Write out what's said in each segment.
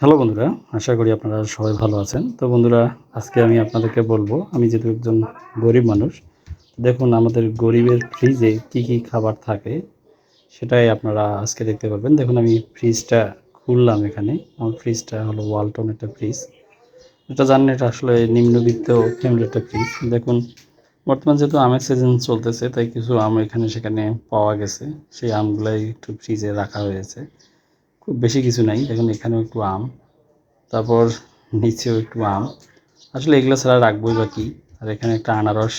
Hello বন্ধুরা, আশা করি আপনারা সবাই ভালো আছেন। তো বন্ধুরা, আজকে আমি আপনাদেরকে বলবো, আমি যেহেতু একজন গরিব মানুষ, দেখুন আমাদের গরিবের ফ্রিজে কি কি খাবার থাকে সেটাই আপনারা আজকে দেখতে পারবেন। দেখুন আমি ফ্রিজটা খুললাম এখানে। আমার ফ্রিজটা হলো ওয়ালটন একটা ফ্রিজ। এটা জানেন, এটা আসলে নিম্নবিত্ত ফ্যামিলির একটা ফ্রিজ। দেখুন বর্তমান যেহেতু আমের সিজন চলতেছে, তাই কিছু আম এখানে সেখানে পাওয়া গেছে। সেই আমগুলাই একটু ফ্রিজে রাখা হয়েছে। খুব বেশি কিছু নাই। দেখুন এখানেও একটু আম, তারপর নিচেও একটু আম। আসলে এগুলো ছাড়া রাখবোই বা কী। আর এখানে একটা আনারস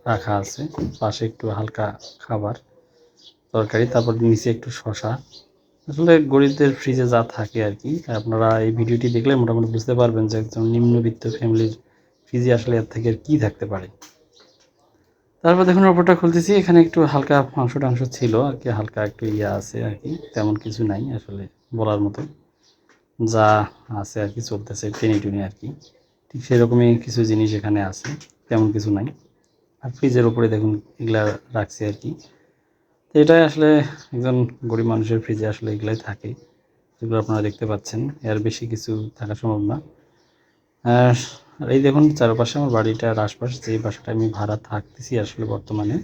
রাখা আছে, পাশে একটু হালকা খাবার তরকারি, তারপর নিচে একটু শসা। আসলে গরিবদের ফ্রিজে যা থাকে আর কি। আপনারা এই ভিডিওটি দেখলে মোটামুটি বুঝতে পারবেন যে একজন নিম্নবিত্ত ফ্যামিলির ফ্রিজে আসলে এর থেকে আর কী থাকতে পারে। তারপর দেখুন ওপরটা খুলতেছি, এখানে একটু হালকা মাংস টাংস ছিল আর কি, হালকা একটু ইয়ে আছে আর কি, তেমন কিছু নাই আসলে বলার মতো। যা আছে আর কি, চলতেছে টেনে টুনে আর কি, ঠিক সেরকমই কিছু জিনিস এখানে আছে, তেমন কিছু নাই। আর ফ্রিজের উপরে দেখুন এগুলা রাখছি আর কি। তো এটাই আসলে একজন গরিব মানুষের ফ্রিজে আসলে এগুলাই থাকে, যেগুলো আপনারা দেখতে পাচ্ছেন। এর বেশি কিছু থাকা সম্ভব না। আর এই দেখুন চারপাশে আমার বাড়িটার আশপাশ, যে বাসাটা আমি ভাড়া থাকতেছি আসলে বর্তমানে,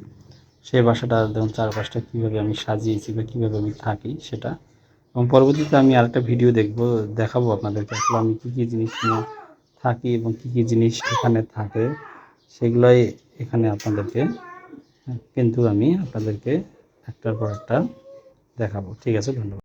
সেই বাসাটা দেখুন চারপাশটা কীভাবে আমি সাজিয়েছি বা কীভাবে আমি থাকি সেটা। এবং পরবর্তীতে আমি আরেকটা ভিডিও দেখাবো আপনাদেরকে আসলে আমি কী কী জিনিস নিয়ে থাকি এবং কী কী জিনিস এখানে থাকে, সেগুলোই এখানে আপনাদেরকে কিন্তু আমি আপনাদেরকে একটার পর একটা দেখাবো। ঠিক আছে, ধন্যবাদ।